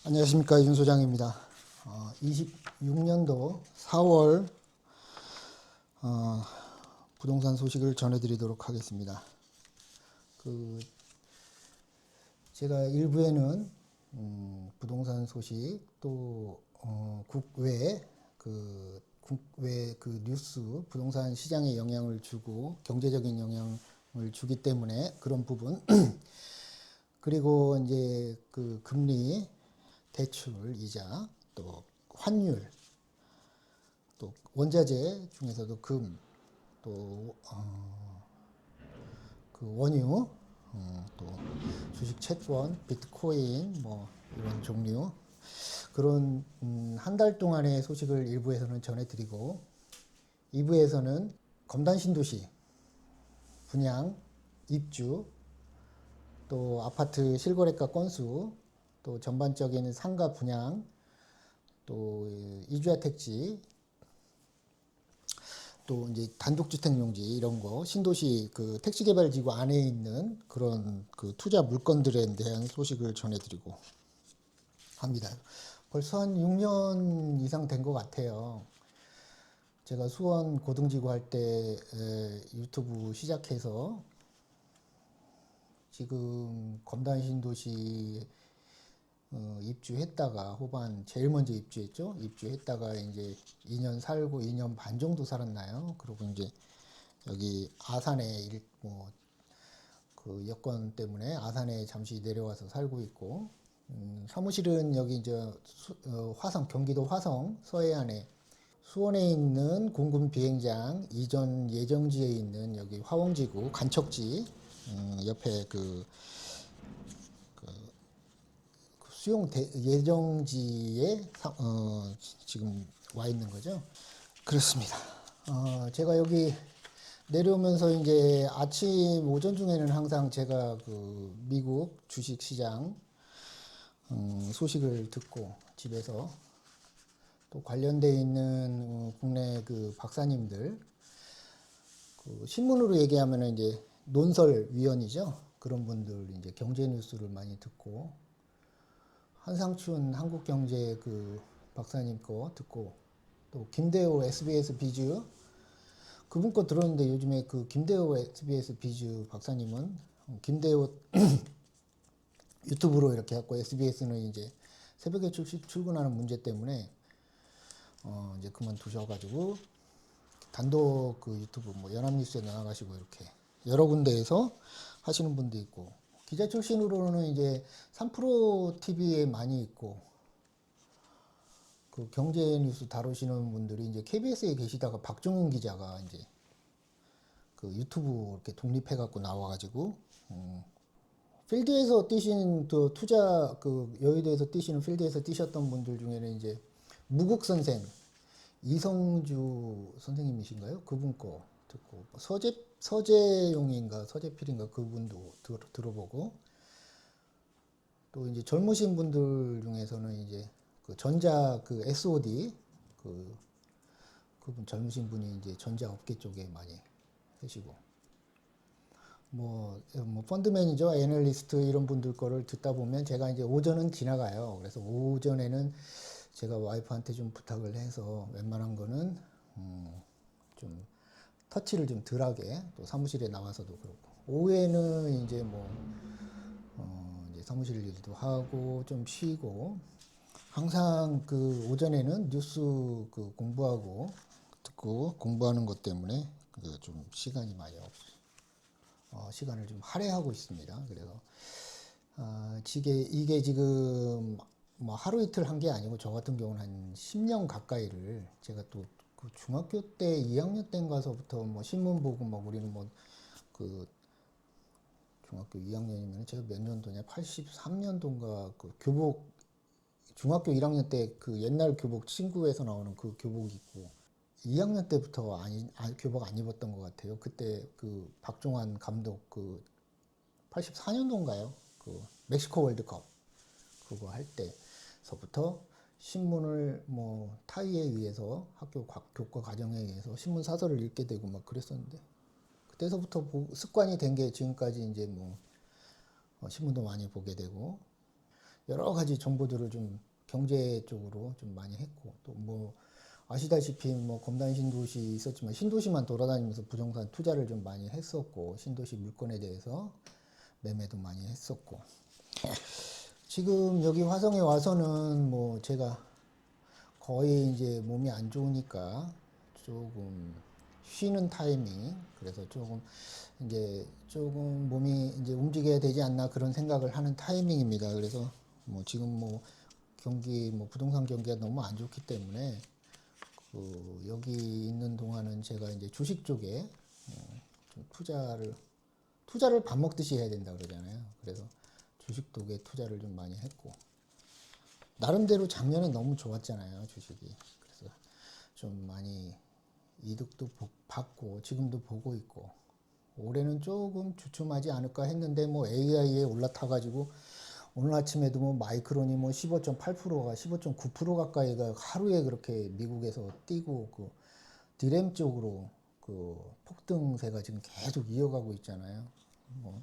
안녕하십니까, 윤 소장입니다. 26년도 4월 부동산 소식을 전해드리도록 하겠습니다. 제가 일부에는 부동산 소식 또 국외 뉴스, 부동산 시장에 영향을 주고 경제적인 영향을 주기 때문에 그런 부분 그리고 이제 그 금리, 대출, 이자, 또 환율, 또 원자재 중에서도 금, 또 그 원유, 또 주식 채권, 비트코인 뭐 이런 종류 그런 한 달 동안의 소식을 일부에서는 전해드리고 2부에서는 검단 신도시 분양, 입주, 또 아파트 실거래가 건수, 또 전반적인 상가 분양, 또 이주야 택지, 또 이제 단독주택 용지 이런 거 신도시 그 택지개발지구 안에 있는 그런 그 투자 물건들에 대한 소식을 전해드리고 합니다. 벌써 한 6년 이상 된 것 같아요. 제가 수원 고등지구 할 때 유튜브 시작해서 지금 검단 신도시 입주했다가 후반 제일 먼저 입주했죠. 입주했다가 이제 2년 살고 2년 반 정도 살았나요? 그리고 이제 여기 아산에 그 여건 때문에 아산에 잠시 내려와서 살고 있고 사무실은 여기 이제 화성 경기도 화성 서해안에 수원에 있는 공군 비행장 이전 예정지에 있는 여기 화원지구 간척지 옆에 수용 예정지에 지금 와 있는 거죠. 그렇습니다. 제가 여기 내려오면서 이제 아침 오전 중에는 항상 제가 그 미국 주식 시장 소식을 듣고 집에서 또 관련돼 있는 국내 그 박사님들 그 신문으로 얘기하면은 이제 논설위원이죠. 그런 분들 이제 경제 뉴스를 많이 듣고 한상춘 한국경제 그 박사님 거 듣고 또 김대호 SBS 비즈 그분 거 들었는데 요즘에 그 김대호 SBS 비즈 박사님은 김대호 유튜브로 이렇게 했고 SBS는 이제 새벽에 출근하는 문제 때문에 이제 그만두셔가지고 단독 그 유튜브 뭐 연합뉴스에 나가시고 이렇게 여러 군데에서 하시는 분도 있고 기자 출신으로는 이제 3프로 TV에 많이 있고 그 경제 뉴스 다루시는 분들이 이제 KBS에 계시다가 박정훈 기자가 이제 그 유튜브 이렇게 독립해갖고 나와가지고 필드에서 뛰신 또 투자 그 여의도에서 뛰시는 필드에서 뛰셨던 분들 중에는 이제 무국 선생 이성주 선생님이신가요? 그분 거 듣고 서재용인가 서재필인가 그분도 들어보고 또 이제 젊으신 분들 중에서는 이제 그 전자 그 SOD 그분 젊으신 분이 이제 전자 업계 쪽에 많이 하시고 뭐 펀드 매니저, 애널리스트 이런 분들 거를 듣다 보면 제가 이제 오전은 지나가요. 그래서 오전에는 제가 와이프한테 좀 부탁을 해서 웬만한 거는 좀 터치를 좀 덜하게 또 사무실에 나와서도 그렇고 오후에는 이제 이제 사무실 일도 하고 좀 쉬고 항상 그 오전에는 뉴스 그 공부하고 듣고 공부하는 것 때문에 그 좀 시간이 많이 없어요. 시간을 좀 할애하고 있습니다. 그래서 이게 지금 뭐 하루 이틀 한 게 아니고 저 같은 경우는 한 10년 가까이를 제가 또 그 중학교 때 2학년 때 가서부터 뭐 신문 보고 막 우리는 뭐 그 중학교 2학년이면 제가 몇 년도냐 83년도인가 그 교복 중학교 1학년 때 그 옛날 교복 친구에서 나오는 그 교복 입고 2학년 때부터 교복 안 입었던 것 같아요. 그때 그 박종환 감독 그 84년도인가요? 그 멕시코 월드컵 그거 할 때서부터 신문을 뭐 타의에 의해서 학교 교과 과정에 의해서 신문 사설을 읽게 되고 막 그랬었는데 그때서부터 습관이 된 게 지금까지 이제 뭐 신문도 많이 보게 되고 여러 가지 정보들을 좀 경제 쪽으로 좀 많이 했고, 또 뭐 아시다시피 뭐 검단 신도시 있었지만 신도시만 돌아다니면서 부동산 투자를 좀 많이 했었고, 신도시 물건에 대해서 매매도 많이 했었고, 지금 여기 화성에 와서는 뭐 제가 거의 이제 몸이 안 좋으니까 조금 쉬는 타이밍, 그래서 조금 이제 조금 몸이 이제 움직여야 되지 않나 그런 생각을 하는 타이밍입니다. 그래서 뭐 지금 뭐 경기 뭐 부동산 경기가 너무 안 좋기 때문에 그 여기 있는 동안은 제가 이제 주식 쪽에 좀 투자를 밥 먹듯이 해야 된다 그러잖아요. 그래서 주식 쪽에 투자를 좀 많이 했고, 나름대로 작년에 너무 좋았잖아요, 주식이. 그래서 좀 많이 이득도 받고 지금도 보고 있고, 올해는 조금 주춤하지 않을까 했는데 뭐 AI에 올라타가지고 오늘 아침에도 뭐 마이크론이 뭐 15.8%가 15.9% 가까이가 하루에 그렇게 미국에서 뛰고, 그 디램 쪽으로 그 폭등세가 지금 계속 이어가고 있잖아요. 뭐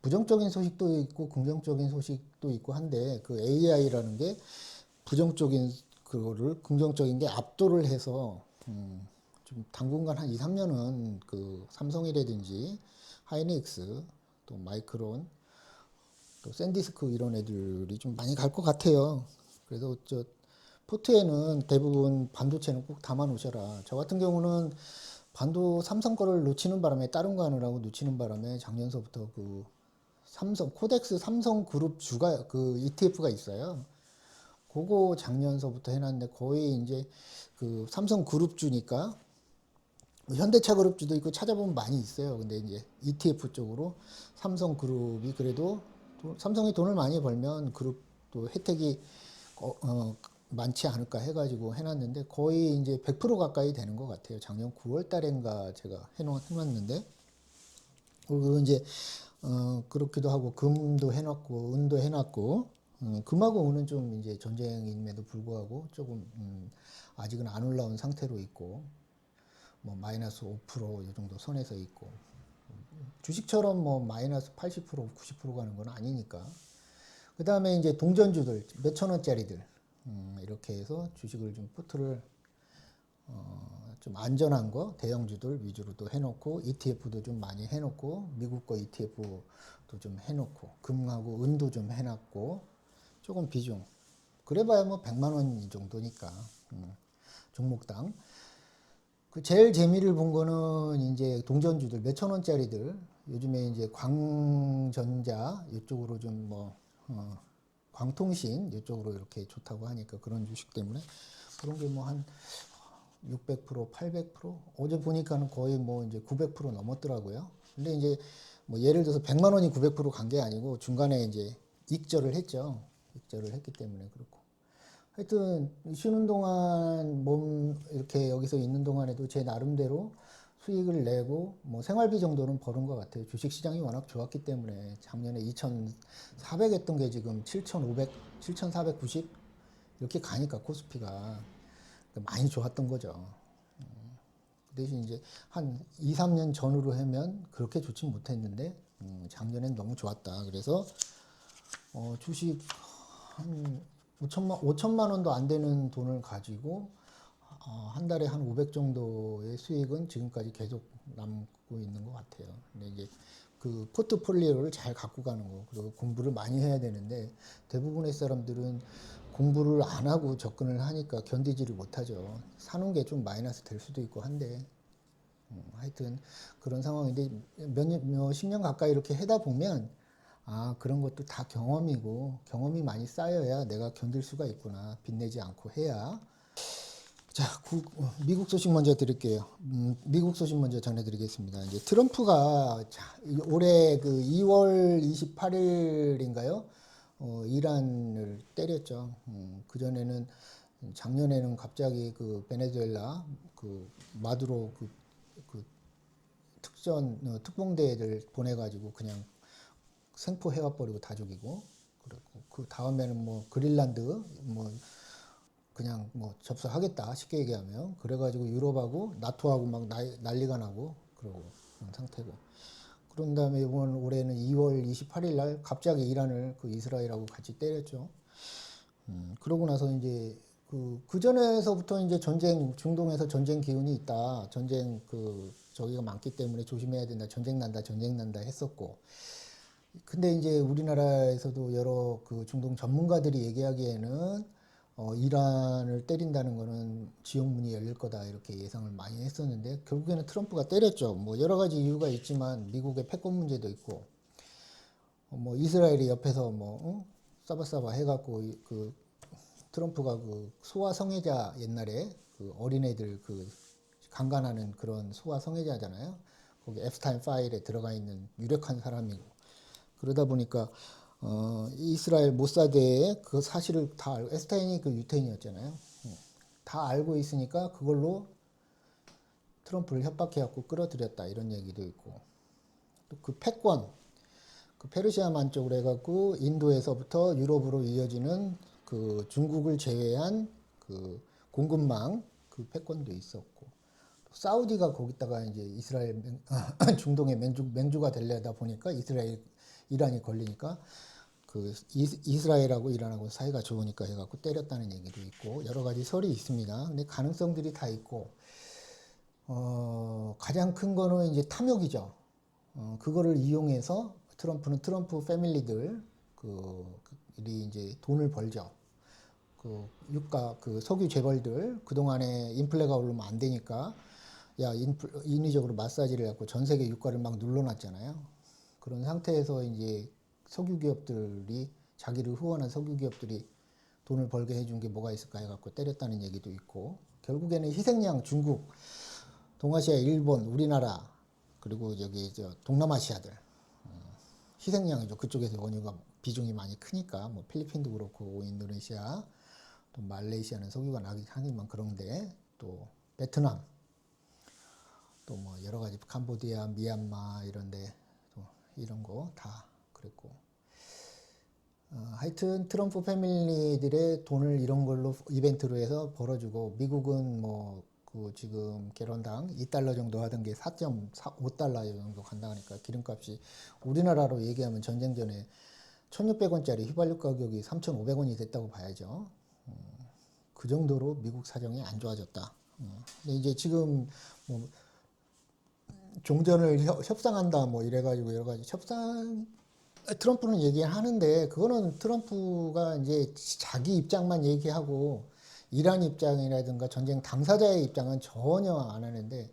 부정적인 소식도 있고 긍정적인 소식도 있고 한데, 그 AI라는 게 부정적인 그거를 긍정적인 게 압도를 해서 좀 당분간 한 2, 3년은 그 삼성이라든지 하이닉스, 또 마이크론, 또 샌디스크 이런 애들이 좀 많이 갈 것 같아요. 그래서 저 포트에는 대부분 반도체는 꼭 담아 놓으셔라. 저 같은 경우는 삼성 거를 놓치는 바람에, 다른 거 하느라고 놓치는 바람에 작년서부터 그 삼성 코덱스 삼성 그룹 주가 그 ETF가 있어요. 그거 작년서부터 해놨는데 거의 이제 그 삼성 그룹주니까 뭐 현대차 그룹주도 있고 찾아보면 많이 있어요. 근데 이제 ETF 쪽으로 삼성 그룹이 그래도 삼성이 돈을 많이 벌면 그룹도 혜택이 많지 않을까 해가지고 해놨는데 거의 이제 100% 가까이 되는 것 같아요. 작년 9월 달인가 제가 해놨는데, 그리고 이제 그렇기도 하고 금도 해놨고 은도 해놨고, 금하고 은은 좀 이제 전쟁임에도 불구하고 조금 아직은 안 올라온 상태로 있고, 뭐 마이너스 5%이 정도 선에서 있고, 주식처럼 뭐 마이너스 80% 90% 가는 건 아니니까. 그 다음에 이제 동전주들 몇천 원짜리들 이렇게 해서 주식을 좀 포트를 좀 안전한 거 대형주들 위주로 도 해놓고, ETF도 좀 많이 해놓고, 미국 거 ETF도 좀 해놓고, 금하고 은도 좀 해놨고, 조금 비중 그래봐야 뭐 100만 원 이 정도니까 종목당. 그 제일 재미를 본 거는 이제 동전주들 몇천 원짜리들, 요즘에 이제 광전자 이쪽으로 좀 뭐 광통신 이쪽으로 이렇게 좋다고 하니까 그런 주식 때문에 그런 게 뭐 한 600%, 800%? 어제 보니까는 거의 뭐 이제 900% 넘었더라고요. 근데 이제 뭐 예를 들어서 100만 원이 900%간 게 아니고 중간에 이제 익절을 했죠. 익절을 했기 때문에 그렇고. 하여튼 쉬는 동안 몸 이렇게 여기서 있는 동안에도 제 나름대로 수익을 내고 뭐 생활비 정도는 버는 것 같아요. 주식 시장이 워낙 좋았기 때문에 작년에 2,400 했던 게 지금 7,500, 7,490 이렇게 가니까 코스피가 많이 좋았던 거죠. 그 대신 이제 한 2, 3년 전으로 하면 그렇게 좋지 못했는데 작년엔 너무 좋았다. 그래서 주식 한 5천만 원도 안 되는 돈을 가지고 한 달에 한 500 정도의 수익은 지금까지 계속 남고 있는 것 같아요. 근데 이제 그 포트폴리오를 잘 갖고 가는 거, 그리고 공부를 많이 해야 되는데 대부분의 사람들은 공부를 안 하고 접근을 하니까 견디지를 못하죠. 사는 게 좀 마이너스 될 수도 있고 한데, 하여튼 그런 상황인데 몇 십 년 가까이 이렇게 하다 보면 그런 것도 다 경험이고, 경험이 많이 쌓여야 내가 견딜 수가 있구나. 빚내지 않고 해야. 자, 미국 소식 먼저 드릴게요. 미국 소식 먼저 전해드리겠습니다. 이제 트럼프가 올해 그 2월 28일인가요? 이란을 때렸죠. 그 전에는 작년에는 갑자기 그 베네수엘라 그 마두로 그 특공대를 보내가지고 그냥 생포해와 버리고 다 죽이고, 그리고 그 다음에는 뭐 그린란드 뭐 그냥 뭐 접수하겠다 쉽게 얘기하면, 그래가지고 유럽하고 나토하고 막 난리가 나고 그러고 그런 상태고. 그런 다음에 이번 올해는 2월 28일 날 갑자기 이란을 그 이스라엘하고 같이 때렸죠. 그러고 나서 이제 그 전에서부터 이제 전쟁, 중동에서 전쟁 기운이 있다. 전쟁 저기가 많기 때문에 조심해야 된다. 전쟁 난다 했었고. 근데 이제 우리나라에서도 여러 그 중동 전문가들이 얘기하기에는 이란을 때린다는 거는 지옥문이 열릴 거다 이렇게 예상을 많이 했었는데 결국에는 트럼프가 때렸죠. 뭐 여러 가지 이유가 있지만 미국의 패권 문제도 있고 뭐 이스라엘이 옆에서 싸바싸바 해갖고 그 트럼프가 그 소아 성애자 옛날에 그 어린애들 그 강간하는 그런 소아 성애자잖아요. 거기 앱스타인 파일에 들어가 있는 유력한 사람이고 그러다 보니까 이스라엘 모사드의 그 사실을 다 알고 앱스타인이 그 유태인이었잖아요. 다 알고 있으니까 그걸로 트럼프를 협박해갖고 끌어들였다 이런 얘기도 있고 또 그 패권 그 페르시아만 쪽으로 해갖고 인도에서부터 유럽으로 이어지는 그 중국을 제외한 그 공급망 그 패권도 있었고 또 사우디가 거기다가 이제 이스라엘 중동의 맹주가 되려다 보니까 이란이 걸리니까 그 이스라엘하고 이란하고 사이가 좋으니까 해갖고 때렸다는 얘기도 있고 여러 가지 설이 있습니다. 근데 가능성들이 다 있고 가장 큰 거는 이제 탐욕이죠. 그거를 이용해서 트럼프 패밀리들 그이 이제 돈을 벌죠. 그 유가 그 석유 재벌들 그동안에 인플레가 오르면 안 되니까 야 인위적으로 마사지를 갖고 전 세계 유가를 막 눌러놨잖아요. 그런 상태에서 이제 석유 기업들이 자기를 후원한 석유 기업들이 돈을 벌게 해준 게 뭐가 있을까 해갖고 때렸다는 얘기도 있고 결국에는 희생양 중국, 동아시아, 일본, 우리나라 그리고 여기 동남아시아들 희생양이죠. 그쪽에서 원유가 비중이 많이 크니까 뭐 필리핀도 그렇고 인도네시아 또 말레이시아는 석유가 나긴 하지만 그런데 또 베트남 또 뭐 여러 가지 캄보디아, 미얀마 이런데 또 이런 거 다 그랬고 하여튼 트럼프 패밀리들의 돈을 이런 걸로 이벤트로 해서 벌어주고 미국은 뭐 그 지금 개런당 2달러 정도 하던 게 4.5달러 정도 간다니까 기름값이 우리나라로 얘기하면 전쟁 전에 1,600원짜리 휘발유 가격이 3,500원이 됐다고 봐야죠. 그 정도로 미국 사정이 안 좋아졌다. 근데 이제 지금 뭐 종전을 협상한다 뭐 이래가지고 여러 가지 트럼프는 얘기하는데 그거는 트럼프가 이제 자기 입장만 얘기하고 이란 입장이라든가 전쟁 당사자의 입장은 전혀 안 하는데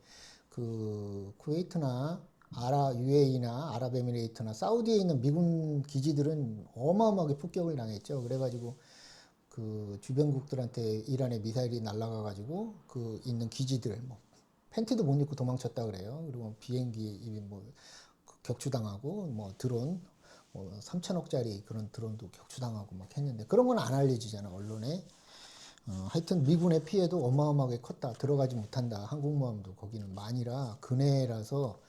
그 쿠웨이트나 UAE나 아랍에미레이트나 사우디에 있는 미군 기지들은 어마어마하게 폭격을 당했죠. 그래가지고 그 주변국들한테 이란의 미사일이 날아가가지고 그 있는 기지들 뭐 팬티도 못 입고 도망쳤다 그래요. 그리고 비행기 뭐 격추당하고 뭐 드론 뭐 3천억짜리 그런 드론도 격추당하고 막 했는데 그런 건 안 알려지잖아 언론에. 하여튼 미군의 피해도 어마어마하게 컸다. 들어가지 못한다. 항공모함도 거기는 만이라 근해라서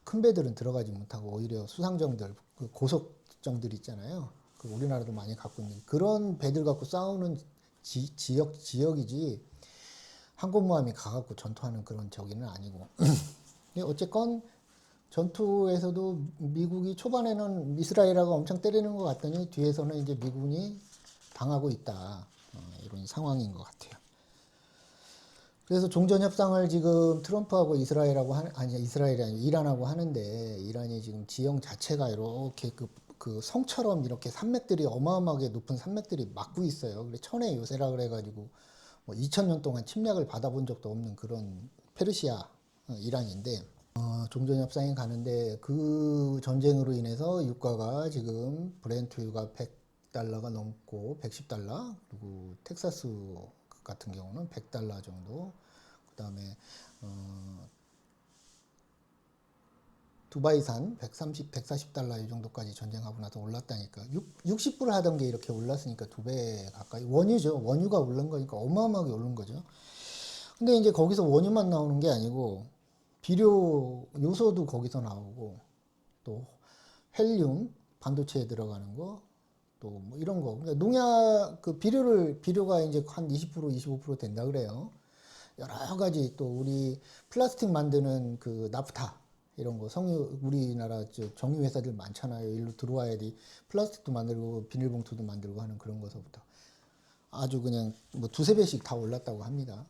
큰 배들은 들어가지 못하고 오히려 수상정들 그 고속정들 있잖아요. 그 우리나라도 많이 갖고 있는 그런 배들 갖고 싸우는 지역이지 항공모함이 가갖고 전투하는 그런 저기는 아니고. 어쨌건 전투에서도 미국이 초반에는 이스라엘하고 엄청 때리는 것 같더니 뒤에서는 이제 미군이 당하고 있다. 이런 상황인 것 같아요. 그래서 종전 협상을 지금 트럼프하고 이스라엘이 아니고 이란하고 하는데 이란이 지금 지형 자체가 이렇게 그 성처럼 이렇게 산맥들이 어마어마하게 높은 산맥들이 막고 있어요. 그래 천의 요새라 그래가지고 뭐 2000년 동안 침략을 받아본 적도 없는 그런 페르시아 이란인데 종전 협상이 가는데 그 전쟁으로 인해서 유가가 지금 브렌트유가 100달러가 넘고 110달러 그리고 텍사스 같은 경우는 100달러 정도 그다음에 두바이산 140달러 이 정도까지 전쟁하고 나서 올랐다니까 60불 하던 게 이렇게 올랐으니까 2배 가까이 원유가 오른 거니까 어마어마하게 오른 거죠. 근데 이제 거기서 원유만 나오는 게 아니고 비료 요소도 거기서 나오고 또 헬륨 반도체에 들어가는 거 또 뭐 이런 거 그러니까 농약 그 비료가 이제 한 20% 25% 된다 그래요. 여러 가지 또 우리 플라스틱 만드는 그 나프타 이런 거 성유 우리나라 정유 회사들 많잖아요. 일로 들어와야 돼. 플라스틱도 만들고 비닐봉투도 만들고 하는 그런 거서부터 아주 그냥 뭐 두세 배씩 다 올랐다고 합니다.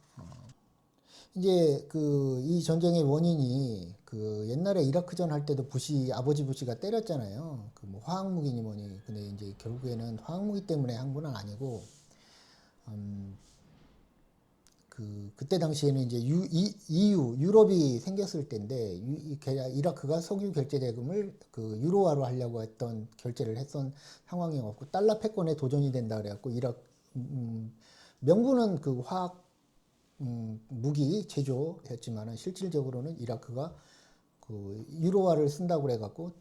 이제 그 이 전쟁의 원인이 그 옛날에 이라크전 할 때도 아버지 부시가 때렸잖아요. 그 뭐 화학무기니 뭐니. 근데 이제 결국에는 화학무기 때문에 한 건 아니고 그때 당시에는 이제 EU 유럽이 생겼을 때인데 이라크가 석유 결제 대금을 그 유로화로 하려고 했던 결제를 했던 상황이었고 달러 패권에 도전이 된다 그래갖고 명분은 그 화학 무기 제조였지만은 실질적으로는 이라크가 그 유로화를 쓴다고 그래갖고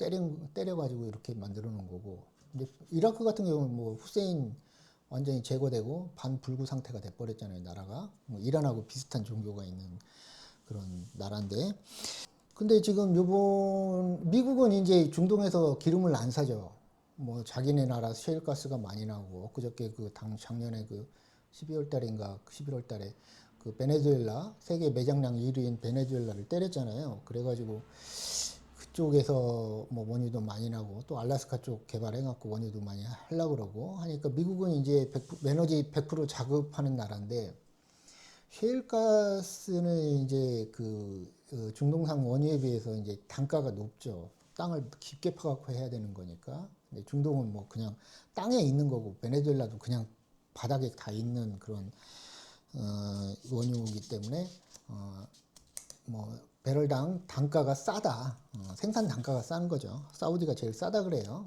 때려가지고 이렇게 만들어 놓은 거고. 근데 이라크 같은 경우는 뭐 후세인 완전히 제거되고 반불구 상태가 돼버렸잖아요, 나라가. 뭐 이란하고 비슷한 종교가 있는 그런 나라인데. 근데 지금 미국은 이제 중동에서 기름을 안 사죠. 뭐 자기네 나라 셰일가스가 많이 나오고, 그저께 작년에 12월 달인가 11월 달에 그 베네수엘라 세계 매장량 1위인 베네수엘라를 때렸잖아요. 그래가지고 그쪽에서 뭐 원유도 많이 나고 또 알래스카 쪽 개발해갖고 원유도 많이 하려고 그러고 하니까 미국은 이제 에너지 100% 자급하는 나라인데 셰일가스는 이제 중동산 원유에 비해서 이제 단가가 높죠. 땅을 깊게 파갖고 해야 되는 거니까. 근데 중동은 뭐 그냥 땅에 있는 거고 베네수엘라도 그냥 바닥에 다 있는 그런 원유이기 때문에 뭐 배럴당 단가가 싸다. 생산 단가가 싼 거죠. 사우디가 제일 싸다 그래요.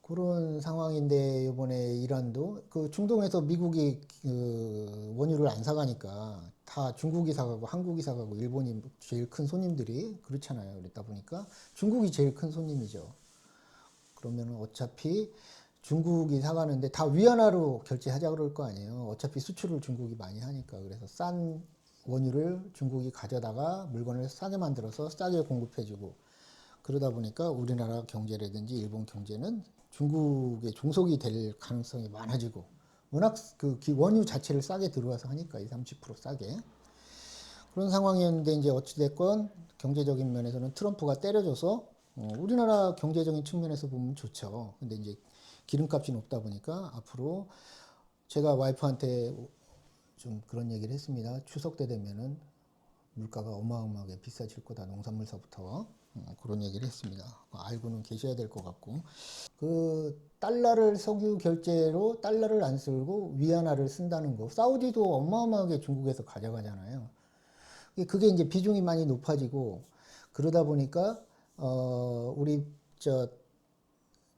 그런 상황인데 이번에 이란도 그 중동에서 미국이 그 원유를 안 사가니까 다 중국이 사가고 한국이 사가고 일본이 제일 큰 손님들이 그렇잖아요. 그랬다 보니까 중국이 제일 큰 손님이죠. 그러면 어차피 중국이 사가는데 다 위안화로 결제하자 그럴 거 아니에요. 어차피 수출을 중국이 많이 하니까. 그래서 싼 원유를 중국이 가져다가 물건을 싸게 만들어서 싸게 공급해주고 그러다 보니까 우리나라 경제라든지 일본 경제는 중국의 종속이 될 가능성이 많아지고 워낙 그 원유 자체를 싸게 들어와서 하니까 20, 30% 싸게 그런 상황이었는데 이제 어찌됐건 경제적인 면에서는 트럼프가 때려줘서 우리나라 경제적인 측면에서 보면 좋죠. 근데 이제 기름값이 높다 보니까 앞으로 제가 와이프한테 좀 그런 얘기를 했습니다. 추석 때 되면은 물가가 어마어마하게 비싸질 거다. 농산물서부터. 그런 얘기를 했습니다. 알고는 계셔야 될 것 같고. 그 달러를 석유 결제로 달러를 안 쓰고 위안화를 쓴다는 거. 사우디도 어마어마하게 중국에서 가져가잖아요. 그게 이제 비중이 많이 높아지고 그러다 보니까 우리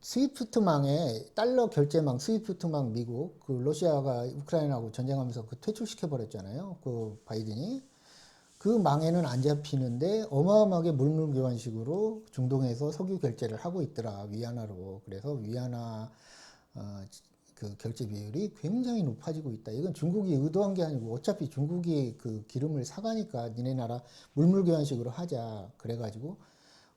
스위프트망에 달러 결제망 스위프트망 미국 그 러시아가 우크라이나하고 전쟁하면서 퇴출시켜 버렸잖아요. 그 바이든이 그 망에는 안 잡히는데 어마어마하게 물물교환식으로 중동에서 석유 결제를 하고 있더라 위안화로. 그래서 위안화 그 결제 비율이 굉장히 높아지고 있다. 이건 중국이 의도한 게 아니고 어차피 중국이 그 기름을 사가니까 니네 나라 물물교환식으로 하자. 그래가지고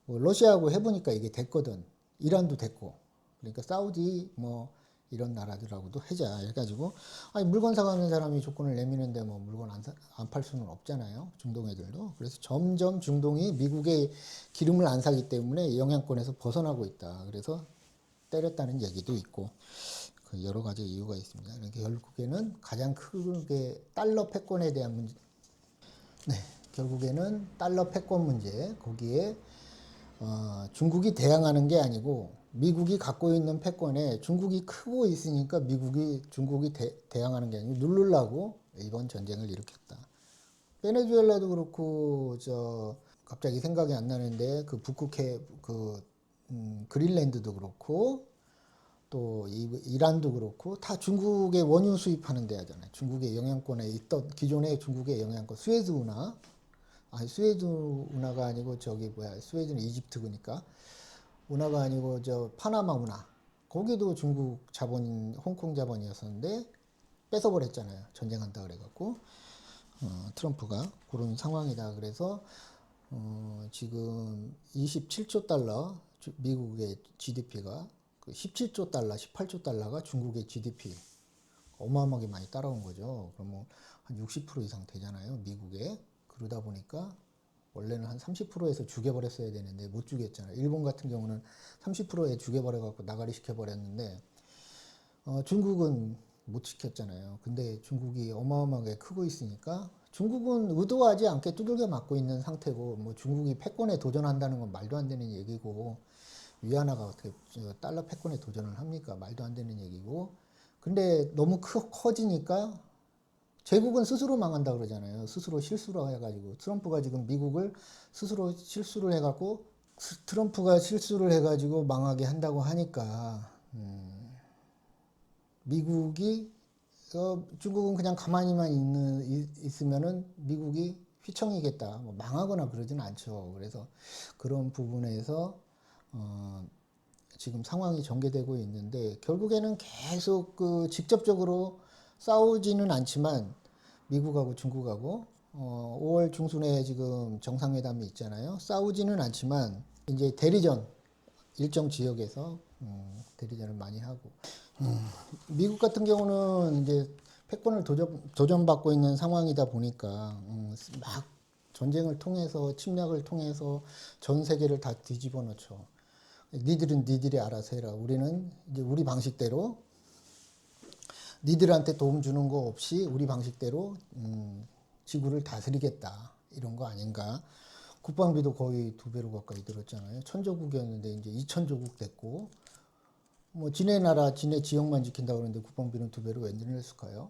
뭐 러시아하고 해보니까 이게 됐거든. 이란도 됐고. 그러니까 사우디 뭐 이런 나라들하고도 하자 해가지고 아니 물건 사가는 사람이 조건을 내미는데 뭐 물건 안 팔 수는 없잖아요. 중동 애들도. 그래서 점점 중동이 미국의 기름을 안 사기 때문에 영향권에서 벗어나고 있다. 그래서 때렸다는 얘기도 있고 그 여러 가지 이유가 있습니다. 그러니까 결국에는 가장 크게 달러 패권에 대한 문제. 네, 결국에는 달러 패권 문제. 거기에 중국이 대항하는 게 아니고 미국이 갖고 있는 패권에 중국이 크고 있으니까 중국이 대항하는 게 아니고 누르려고 이번 전쟁을 일으켰다. 베네수엘라도 그렇고 갑자기 생각이 안 나는데 그린랜드도 그렇고 또 이란도 그렇고 다 중국의 원유 수입하는 데잖아요. 중국의 영향권에 있던 기존의 중국의 영향권 수에즈 운하 수에즈 운하가 아니고 수에즈는 이집트니까 운하가 아니고 파나마 운하 거기도 중국 자본 홍콩 자본이었었는데 뺏어버렸잖아요. 전쟁한다 그래갖고 트럼프가 그런 상황이다. 그래서 지금 27조 달러 미국의 GDP가 17조 달러, 18조 달러가 중국의 GDP 어마어마하게 많이 따라온 거죠. 그럼 뭐 한 60% 이상 되잖아요. 미국에. 그러다 보니까 원래는 한 30%에서 죽여버렸어야 되는데 못 죽였잖아요. 일본 같은 경우는 30%에 죽여버려갖고 나가리 시켜버렸는데 중국은 못 지켰잖아요. 근데 중국이 어마어마하게 크고 있으니까 중국은 의도하지 않게 두들겨 맞고 있는 상태고 뭐 중국이 패권에 도전한다는 건 말도 안 되는 얘기고 위안화가 어떻게 달러 패권에 도전을 합니까? 말도 안 되는 얘기고 근데 너무 커지니까 제국은 스스로 망한다 그러잖아요. 스스로 실수를 해가지고 트럼프가 지금 미국을 스스로 실수를 해갖고 트럼프가 실수를 해가지고 망하게 한다고 하니까 미국이 중국은 그냥 가만히만 있으면은 미국이 휘청이겠다. 뭐 망하거나 그러진 않죠. 그래서 그런 부분에서 지금 상황이 전개되고 있는데 결국에는 계속 직접적으로 싸우지는 않지만 미국하고 중국하고 5월 중순에 지금 정상회담이 있잖아요. 싸우지는 않지만 이제 대리전 일정 지역에서 대리전을 많이 하고 미국 같은 경우는 이제 패권을 도전받고 있는 상황이다 보니까 막 전쟁을 통해서 침략을 통해서 전 세계를 다 뒤집어 놓죠. 니들은 니들이 알아서 해라. 우리는 이제 우리 방식대로 니들한테 도움 주는 거 없이 우리 방식대로 지구를 다스리겠다. 이런 거 아닌가. 국방비도 거의 2배로 가까이 늘었잖아요. 1000조국이었는데 이제 2000조국 됐고 뭐 지네 나라 지네 지역만 지킨다고 그러는데 국방비는 2배로 왜 늘렸을까요?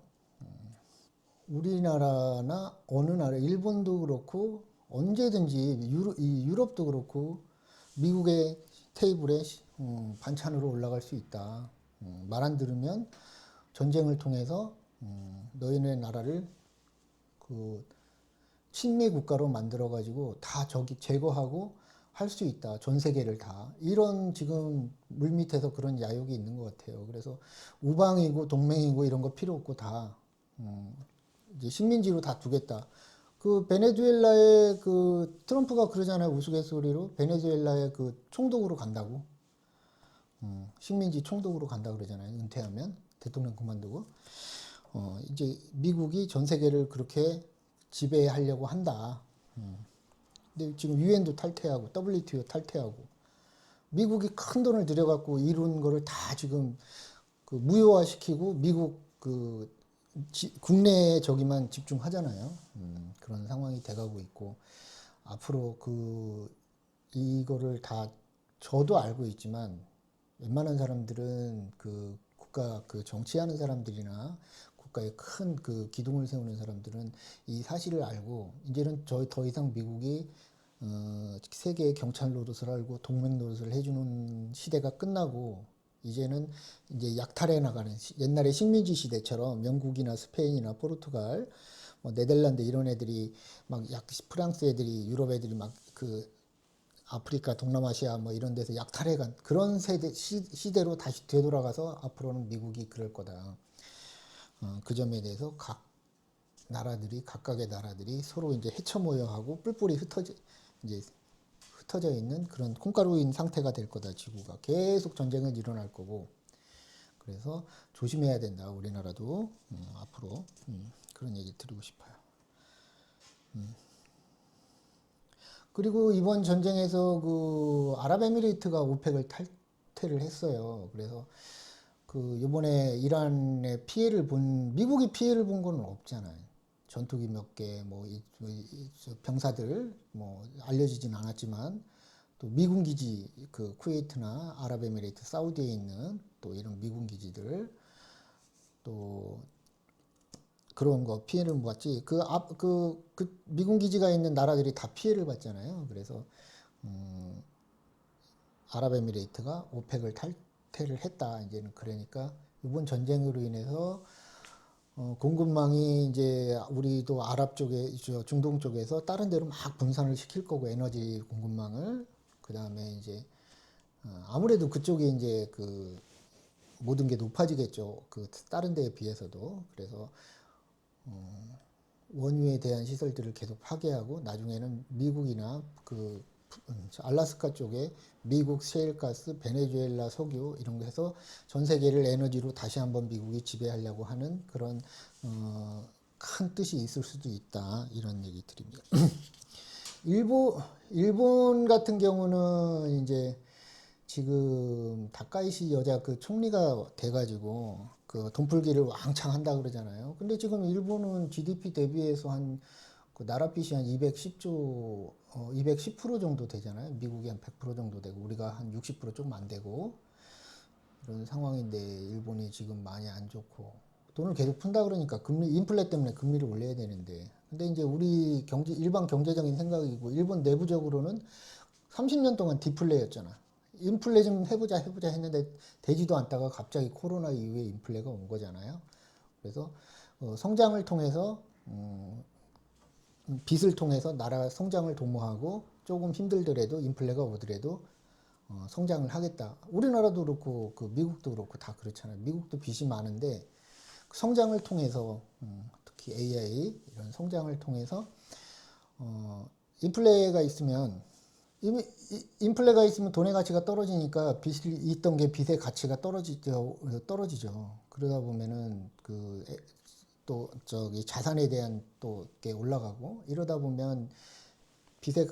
우리나라나 어느 나라 일본도 그렇고 언제든지 유럽도 그렇고 미국의 테이블에 반찬으로 올라갈 수 있다. 말 안 들으면 전쟁을 통해서 너희네 나라를 그 친미 국가로 만들어 가지고 다 저기 제거하고 할 수 있다. 전 세계를 다. 이런 지금 물밑에서 그런 야욕이 있는 것 같아요. 그래서 우방이고 동맹이고 이런 거 필요 없고 다 이제 식민지로 다 두겠다. 그 베네수엘라의 그 트럼프가 그러잖아요. 우스갯소리로 베네수엘라의 그 총독으로 간다고. 식민지 총독으로 간다 그러잖아요. 은퇴하면 대통령 그만두고 이제 미국이 전 세계를 그렇게 지배하려고 한다. 근데 지금 유엔도 탈퇴하고 WTO 탈퇴하고 미국이 큰 돈을 들여갖고 이룬 거를 다 지금 그 무효화시키고 미국 그 국내 저기만 집중하잖아요. 그런 상황이 돼가고 있고 앞으로 그 이거를 다 저도 알고 있지만 웬만한 사람들은 그 국가 그 정치하는 사람들이나 국가에 큰 그 기둥을 세우는 사람들은 이 사실을 알고 이제는 더 이상 미국이 세계의 경찰 노릇을 하고 동맹 노릇을 해주는 시대가 끝나고 이제는 이제 약탈해 나가는 옛날에 식민지 시대처럼 영국이나 스페인이나 포르투갈, 뭐 네덜란드 이런 애들이 막 프랑스 애들이 유럽 애들이 막 그 아프리카, 동남아시아 뭐 이런 데서 약탈해 간 그런 시대로 다시 되돌아가서 앞으로는 미국이 그럴 거다. 그 점에 대해서 각각의 나라들이 서로 이제 헤쳐 모여 하고 뿔뿔이 흩어져 있는 그런 콩가루인 상태가 될 거다. 지구가 계속 전쟁은 일어날 거고 그래서 조심해야 된다. 우리나라도 앞으로 그런 얘기 드리고 싶어요. 그리고 이번 전쟁에서 그 아랍에미레이트가 오펙을 탈퇴를 했어요. 그래서 그 이번에 이란의 미국이 피해를 본 건 없잖아요. 전투기 몇 개, 뭐 병사들 뭐 알려지진 않았지만 또 미군 기지 그 쿠웨이트나 아랍에미레이트, 사우디에 있는 또 이런 미군 기지들 또 그런 거 피해를 못 봤지. 그 미군 기지가 있는 나라들이 다 피해를 봤잖아요. 그래서 아랍에미레이트가 오펙을 탈퇴를 했다. 이제는 그러니까 이번 전쟁으로 인해서 공급망이 이제 우리도 아랍 쪽에 중동 쪽에서 다른 데로 막 분산을 시킬 거고 에너지 공급망을 그 다음에 이제 아무래도 그쪽에 이제 그 모든 게 높아지겠죠. 그 다른 데에 비해서도 그래서 원유에 대한 시설들을 계속 파괴하고 나중에는 미국이나 그 알라스카 쪽에 미국 셰일가스, 베네수엘라 석유 이런 거 해서 전 세계를 에너지로 다시 한번 미국이 지배하려고 하는 그런 큰 뜻이 있을 수도 있다 이런 얘기 드립니다. 일본 같은 경우는 이제 지금 다카이시 여자 그 총리가 돼가지고 그 돈풀기를 왕창 한다 그러잖아요. 근데 지금 일본은 GDP 대비해서 한 그 나라 빚이 한 210조, 210% 정도 되잖아요. 미국이 한 100% 정도 되고 우리가 한 60% 조금 안 되고 이런 상황인데 일본이 지금 많이 안 좋고 돈을 계속 푼다 그러니까 금리 인플레 때문에 금리를 올려야 되는데 근데 이제 우리 경제 일반 경제적인 생각이고 일본 내부적으로는 30년 동안 디플레였잖아. 인플레 좀 해보자 했는데 되지도 않다가 갑자기 코로나 이후에 인플레가 온 거잖아요. 그래서 성장을 통해서 빚을 통해서 나라 성장을 도모하고 조금 힘들더라도 인플레가 오더라도 성장을 하겠다. 우리나라도 그렇고 그 미국도 그렇고 다 그렇잖아요. 미국도 빚이 많은데 성장을 통해서 특히 AI 이런 성장을 통해서 인플레가 있으면 인플레가 있으면 돈의 가치가 떨어지니까 빚이 있던 게 빚의 가치가 떨어지죠. 그러다 보면은 그 또 저기 자산에 대한 또 게 올라가고 이러다 보면 빚에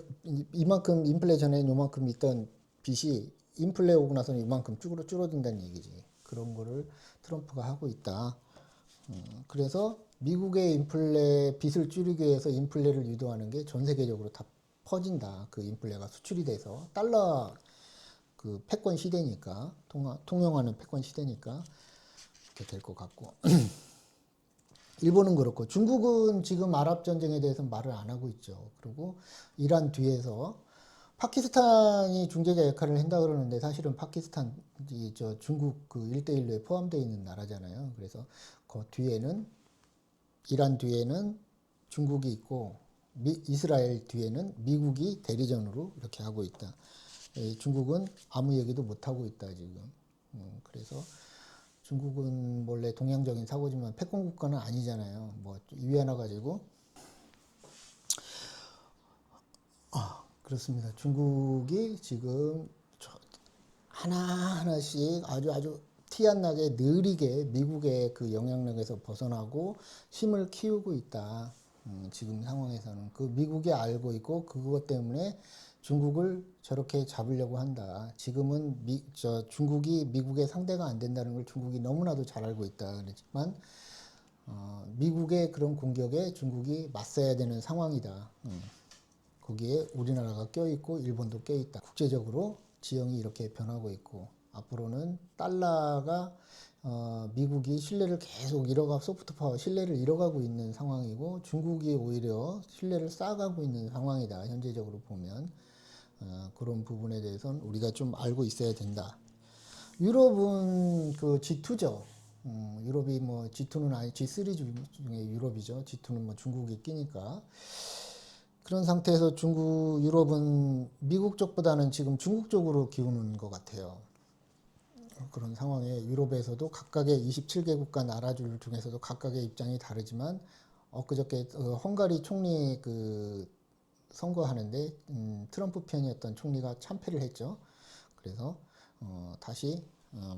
이만큼 인플레 전에 요만큼 있던 빚이 인플레 오고 나서는 이만큼 줄어든다는 얘기지. 그런 거를 트럼프가 하고 있다. 그래서 미국의 인플레 빚을 줄이기 위해서 인플레를 유도하는 게 전 세계적으로 다 퍼진다. 그 인플레가 수출이 돼서 달러 그 패권 시대니까 통용하는 패권 시대니까 이렇게 될 것 같고 일본은 그렇고 중국은 지금 아랍 전쟁에 대해서 말을 안 하고 있죠. 그리고 이란 뒤에서 파키스탄이 중재자 역할을 한다 그러는데 사실은 파키스탄이 저 중국 그 1대1로에 포함되어 있는 나라잖아요. 그래서 그 뒤에는 이란 뒤에는 중국이 있고 이스라엘 뒤에는 미국이 대리전으로 이렇게 하고 있다. 중국은 아무 얘기도 못 하고 있다 지금. 그래서 중국은 원래 동양적인 사고지만 패권 국가는 아니잖아요. 뭐 위안화 가지고 그렇습니다. 중국이 지금 하나하나씩 아주 티 안 나게 느리게 미국의 그 영향력에서 벗어나고 힘을 키우고 있다. 지금 상황에서는 그 미국이 알고 있고 그것 때문에 중국을 저렇게 잡으려고 한다. 지금은 중국이 미국의 상대가 안 된다는 걸 중국이 너무나도 잘 알고 있다. 그렇지만 미국의 그런 공격에 중국이 맞서야 되는 상황이다. 거기에 우리나라가 껴있고 일본도 껴있다. 국제적으로 지형이 이렇게 변하고 있고 앞으로는 달러가 미국이 신뢰를 계속 소프트 파워 신뢰를 잃어가고 있는 상황이고 중국이 오히려 신뢰를 쌓아가고 있는 상황이다. 현재적으로 보면 그런 부분에 대해서는 우리가 좀 알고 있어야 된다. 유럽은 그 G2죠. 유럽이 뭐 G2는 아니 G3 중에 유럽이죠. G2는 뭐 중국이 끼니까. 그런 상태에서 유럽은 미국 쪽보다는 지금 중국 쪽으로 기우는 것 같아요. 그런 상황에 유럽에서도 각각의 27개국가 나라들 중에서도 각각의 입장이 다르지만 엊그저께 헝가리 총리 그 선거하는데 트럼프 편이었던 총리가 참패를 했죠. 그래서 다시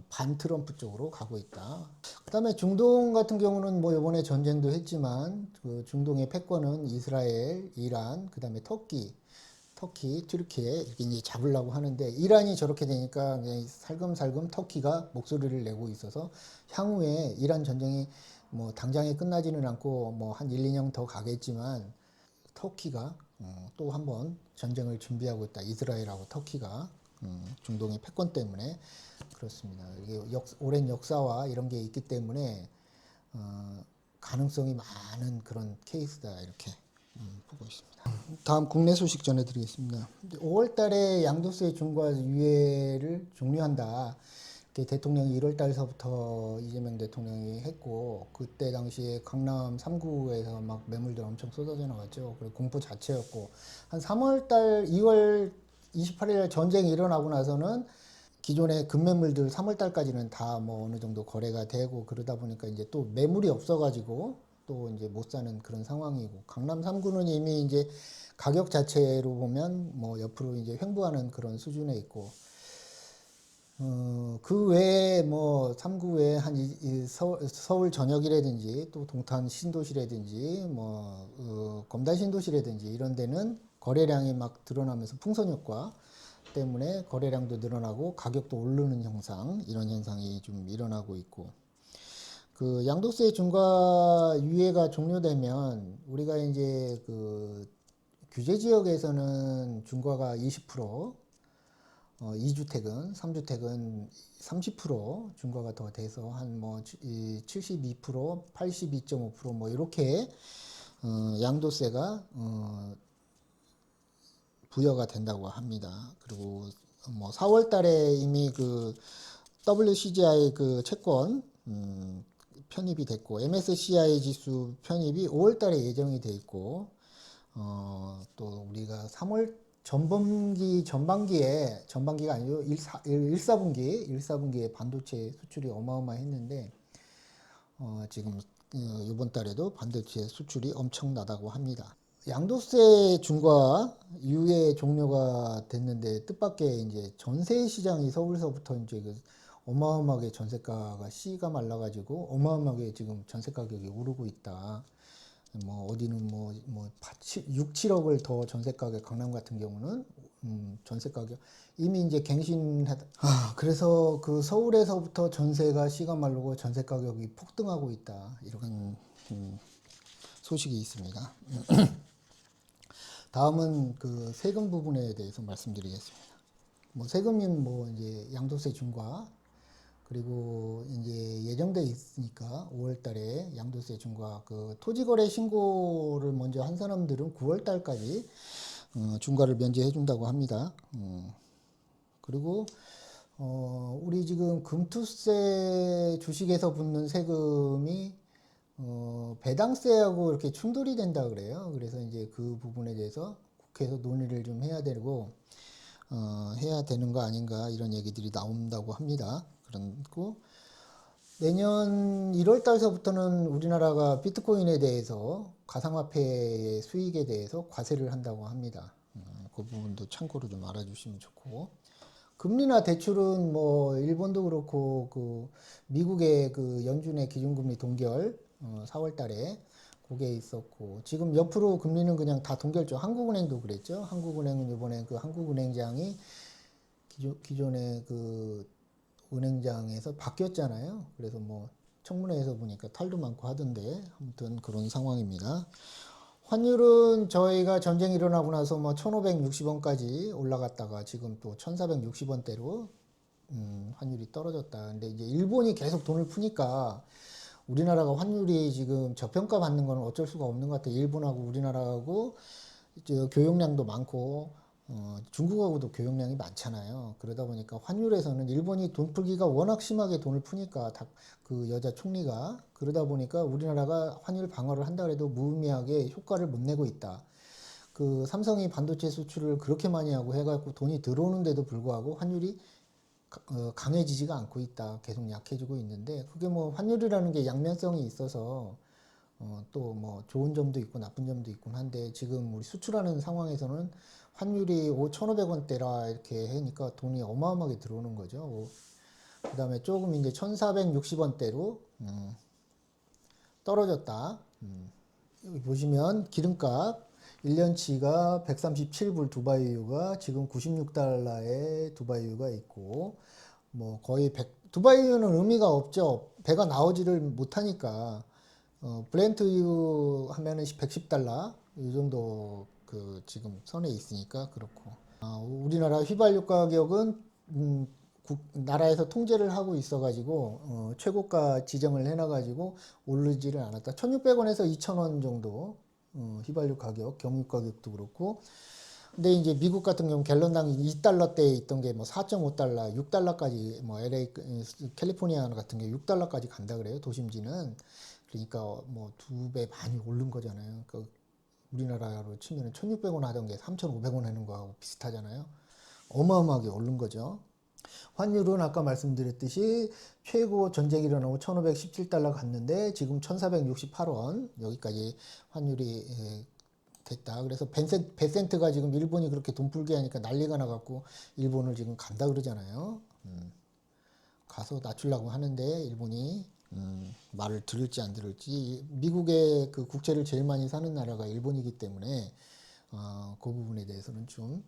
반 트럼프 쪽으로 가고 있다. 그다음에 중동 같은 경우는 뭐 이번에 전쟁도 했지만 그 중동의 패권은 이스라엘, 이란, 그다음에 터키, 튀르키예 이렇게 이제 잡으려고 하는데 이란이 저렇게 되니까 살금살금 터키가 목소리를 내고 있어서 향후에 이란 전쟁이 뭐 당장에 끝나지는 않고 뭐 한 1, 2년 더 가겠지만 터키가 또 한번 전쟁을 준비하고 있다. 이스라엘하고 터키가 중동의 패권 때문에 그렇습니다. 이게 오랜 역사와 이런 게 있기 때문에 가능성이 많은 그런 케이스다 이렇게 보고 있습니다. 다음 국내 소식 전해드리겠습니다. 5월 달에 양도세 중과 유예를 종료한다. 대통령이 1월 달서부터 이재명 대통령이 했고 그때 당시에 강남 3구에서 막 매물들 엄청 쏟아져 나왔죠. 그리고 공포 자체였고 한 3월 달 2월 28일 전쟁이 일어나고 나서는 기존의 급매물들 3월 달까지는 다 뭐 어느 정도 거래가 되고 그러다 보니까 이제 또 매물이 없어가지고 또 이제 못 사는 그런 상황이고 강남 3구는 이미 이제 가격 자체로 보면 뭐 옆으로 이제 횡보하는 그런 수준에 있고 그 외에 뭐 3구 외에 서울 전역이라든지 또 동탄 신도시라든지 뭐 검단 신도시라든지 이런 데는 거래량이 막 드러나면서 풍선 효과 때문에 거래량도 늘어나고 가격도 오르는 현상, 이런 현상이 좀 일어나고 있고, 그 양도세 중과 유예가 종료되면 우리가 이제 그 규제 지역에서는 중과가 20%, 2주택은, 3주택은 30% 중과가 더 돼서 한 뭐 72%, 82.5%뭐 이렇게 양도세가 부여가 된다고 합니다. 그리고 뭐 4월 달에 이미 그 WCGI 그 채권 편입이 됐고, MSCI 지수 편입이 5월 달에 예정이 돼 있고, 또 우리가 3월 전반기가 아니고 1사분기에 반도체 수출이 어마어마했는데, 지금 이번 달에도 반도체 수출이 엄청나다고 합니다. 양도세 중과 유예 종료가 됐는데 뜻밖의 이제 전세 시장이 서울서부터 이제 그 어마어마하게 전세가가 씨가 말라가지고 어마어마하게 지금 전세 가격이 오르고 있다. 뭐 어디는 뭐 6, 7억을 더 전세 가격, 강남 같은 경우는 전세 가격 이미 이제 갱신하다. 그래서 그 서울에서부터 전세가 씨가 마르고 전세 가격이 폭등하고 있다. 이런 소식이 있습니다. 다음은 그 세금 부분에 대해서 말씀드리겠습니다. 뭐 세금은 뭐 이제 양도세 중과, 그리고 이제 예정돼 있으니까 5월 달에 양도세 중과, 그 토지거래 신고를 먼저 한 사람들은 9월 달까지 중과를 면제해 준다고 합니다. 그리고 우리 지금 금투세 주식에서 붙는 세금이 배당세하고 이렇게 충돌이 된다 그래요. 그래서 이제 그 부분에 대해서 국회에서 논의를 좀 해야 되고, 해야 되는 거 아닌가, 이런 얘기들이 나온다고 합니다. 그리고 내년 1월 달서부터는 우리나라가 비트코인에 대해서 가상화폐의 수익에 대해서 과세를 한다고 합니다. 그 부분도 참고로 좀 알아주시면 좋고, 금리나 대출은 뭐 일본도 그렇고 그 미국의 그 연준의 기준금리 동결 4월 달에 그게 있었고, 지금 옆으로 금리는 그냥 다 동결죠. 한국은행도 그랬죠. 한국은행은 이번에 그 한국은행장이 기존의 그 은행장에서 바뀌었잖아요. 그래서 뭐 청문회에서 보니까 탈도 많고 하던데, 아무튼 그런 상황입니다. 환율은 저희가 전쟁 일어나고 나서 뭐 1560원까지 올라갔다가 지금 또 1460원대로 환율이 떨어졌다. 근데 이제 일본이 계속 돈을 푸니까 우리나라가 환율이 지금 저평가 받는 건 어쩔 수가 없는 것 같아요. 일본하고 우리나라하고 교역량도 많고 중국하고도 교역량이 많잖아요. 그러다 보니까 환율에서는 일본이 돈 풀기가 워낙 심하게 돈을 푸니까 그 여자 총리가, 그러다 보니까 우리나라가 환율 방어를 한다 그래도 무의미하게 효과를 못 내고 있다. 그 삼성이 반도체 수출을 그렇게 많이 하고 해갖고 돈이 들어오는데도 불구하고 환율이 강해지지가 않고 있다. 계속 약해지고 있는데, 그게 뭐 환율이라는 게 양면성이 있어서 또 뭐 좋은 점도 있고 나쁜 점도 있긴 한데, 지금 우리 수출하는 상황에서는 환율이 1,500원대라 이렇게 하니까 돈이 어마어마하게 들어오는 거죠. 그 다음에 조금 이제 1,460원대로 떨어졌다. 여기 보시면 기름값 1년치가 137불 두바이유가 지금 96달러에 두바이유가 있고, 뭐 거의 두바이유는 의미가 없죠. 배가 나오지를 못하니까. 브렌트유 하면은 110달러 이 정도 그 지금 선에 있으니까 그렇고. 우리나라 휘발유 가격은 나라에서 통제를 하고 있어가지고 최고가 지정을 해놔가지고 오르지를 않았다. 1,600원에서 2,000원 정도 휘발유 가격, 경유 가격도 그렇고. 근데 이제 미국 같은 경우 갤런당 2달러대에 있던 게 뭐 4.5달러, 6달러까지, 뭐 LA, 캘리포니아 같은 게 6달러까지 간다 그래요. 도심지는. 그러니까 뭐 2배 많이 오른 거잖아요. 그러니까 우리나라로 치면은 1,600원 하던 게 3,500원 하는 거하고 비슷하잖아요. 어마어마하게 오른 거죠. 환율은 아까 말씀드렸듯이 최고 전쟁이 일어나고 1,517달러 갔는데 지금 1,468원 여기까지 환율이 됐다. 그래서 베센트가 지금 일본이 그렇게 돈 풀게 하니까 난리가 나갖고 일본을 지금 간다 그러잖아요. 가서 낮추려고 하는데 일본이 말을 들을지 안 들을지. 미국의 그 국채를 제일 많이 사는 나라가 일본이기 때문에 그 부분에 대해서는 좀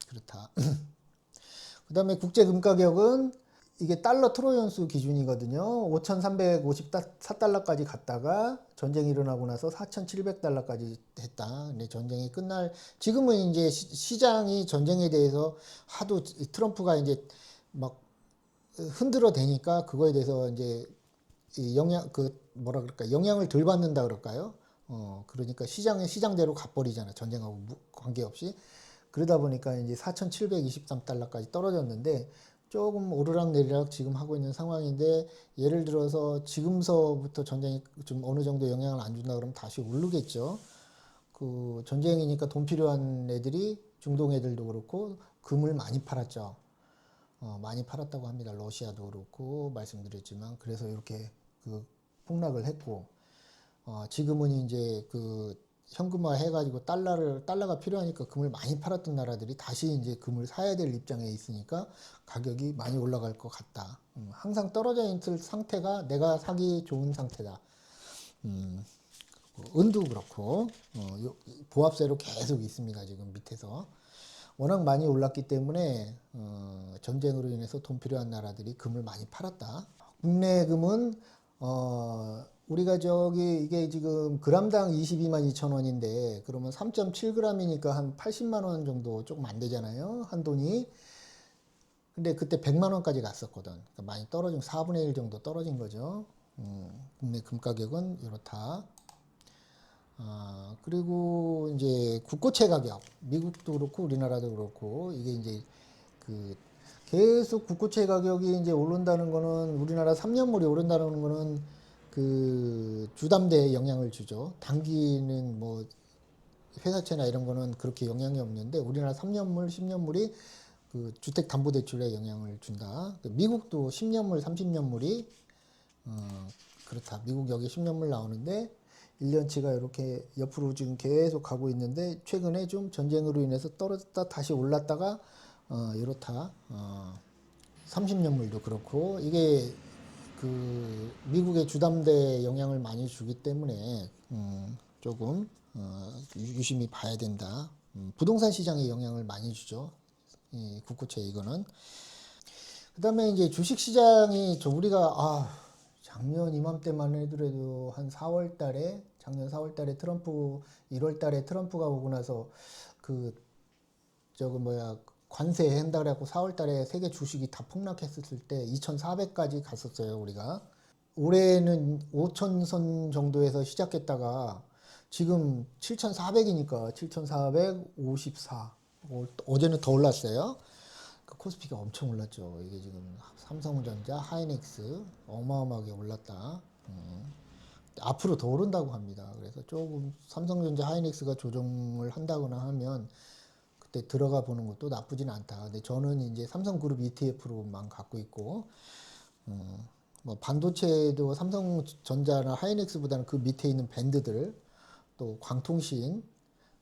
그렇다. 그 다음에 국제 금 가격은 이게 달러 트로이 온수 기준이거든요. 5,354달러까지 갔다가 전쟁이 일어나고 나서 4,700달러까지 했다. 근데 전쟁이 지금은 이제 시장이 전쟁에 대해서 하도 트럼프가 이제 막 흔들어 대니까 그거에 대해서 이제 뭐라 그럴까, 영향을 덜 받는다 그럴까요? 그러니까 시장대로 가버리잖아. 전쟁하고 관계없이. 그러다 보니까 이제 4,723달러까지 떨어졌는데 조금 오르락내리락 지금 하고 있는 상황인데, 예를 들어서 지금서부터 전쟁이 좀 어느 정도 영향을 안 준다 그러면 다시 오르겠죠. 그 전쟁이니까 돈 필요한 애들이, 중동 애들도 그렇고 금을 많이 팔았죠. 많이 팔았다고 합니다. 러시아도 그렇고 말씀드렸지만. 그래서 이렇게 그 폭락을 했고, 지금은 이제 그 현금화 해가지고 달러가 필요하니까 금을 많이 팔았던 나라들이 다시 이제 금을 사야 될 입장에 있으니까 가격이 많이 올라갈 것 같다. 항상 떨어져 있을 상태가 내가 사기 좋은 상태다. 은도 그렇고, 보합세로 계속 있습니다. 지금 밑에서. 워낙 많이 올랐기 때문에, 전쟁으로 인해서 돈 필요한 나라들이 금을 많이 팔았다. 국내 금은, 우리가 이게 지금 그람당 22만 2천 원인데, 그러면 3.7g이니까 한 80만 원 정도, 조금 안 되잖아요. 한 돈이. 근데 그때 100만 원까지 갔었거든. 그러니까 많이 떨어진, 4분의 1 정도 떨어진 거죠. 국내 금 가격은 이렇다. 그리고 이제 국고채 가격, 미국도 그렇고 우리나라도 그렇고, 이게 이제 그 계속 국고채 가격이 이제 오른다는 거는, 우리나라 3년물이 오른다는 거는 그 주담대에 영향을 주죠. 단기는 뭐 회사채나 이런 거는 그렇게 영향이 없는데, 우리나라 3년물, 10년물이 그 주택담보대출에 영향을 준다. 미국도 10년물, 30년물이 그렇다. 미국 여기 10년물 나오는데 1년치가 이렇게 옆으로 지금 계속 가고 있는데, 최근에 좀 전쟁으로 인해서 떨어졌다 다시 올랐다가 이렇다. 30년물도 그렇고, 이게 그 미국의 주담대에 영향을 많이 주기 때문에 조금 유심히 봐야 된다. 부동산 시장에 영향을 많이 주죠. 이 국고채 이거는. 그다음에 이제 주식 시장이 우리가 작년 이맘때만 해도 한 4월 달에, 작년 4월 달에 1월 달에 트럼프가 오고 나서 그 관세 한다 그래갖고 4월 달에 세계 주식이 다 폭락했을 때 2,400까지 갔었어요, 우리가. 올해는 5,000선 정도에서 시작했다가 지금 7,400이니까 7,454. 어제는 더 올랐어요. 그 코스피가 엄청 올랐죠. 이게 지금 삼성전자, 하이닉스 어마어마하게 올랐다. 앞으로 더 오른다고 합니다. 그래서 조금 삼성전자, 하이닉스가 조정을 한다거나 하면 그때 들어가 보는 것도 나쁘진 않다. 근데 저는 이제 삼성그룹 ETF로만 갖고 있고, 뭐 반도체도 삼성전자나 하이닉스보다는 그 밑에 있는 밴드들, 또 광통신,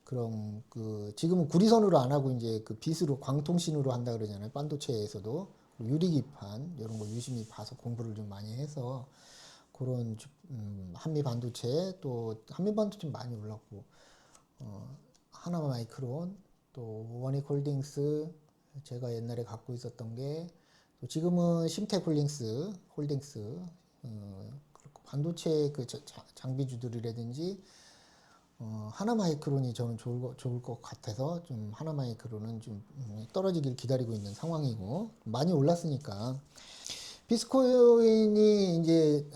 그런 지금은 구리선으로 안 하고 이제 그 빗으로 광통신으로 한다 그러잖아요. 반도체에서도 유리기판 이런 거 유심히 봐서 공부를 좀 많이 해서, 그런 한미 반도체, 또 한미 반도체 많이 올랐고, 하나마이크론, 또 원익홀딩스, 제가 옛날에 갖고 있었던 게, 또 지금은 심텍홀딩스, 반도체 그 장비주들이라든지, 하나마이크론이 저는 좋을 것 같아서 좀 하나마이크론은 좀 떨어지길 기다리고 있는 상황이고, 많이 올랐으니까. 비트코인이 이제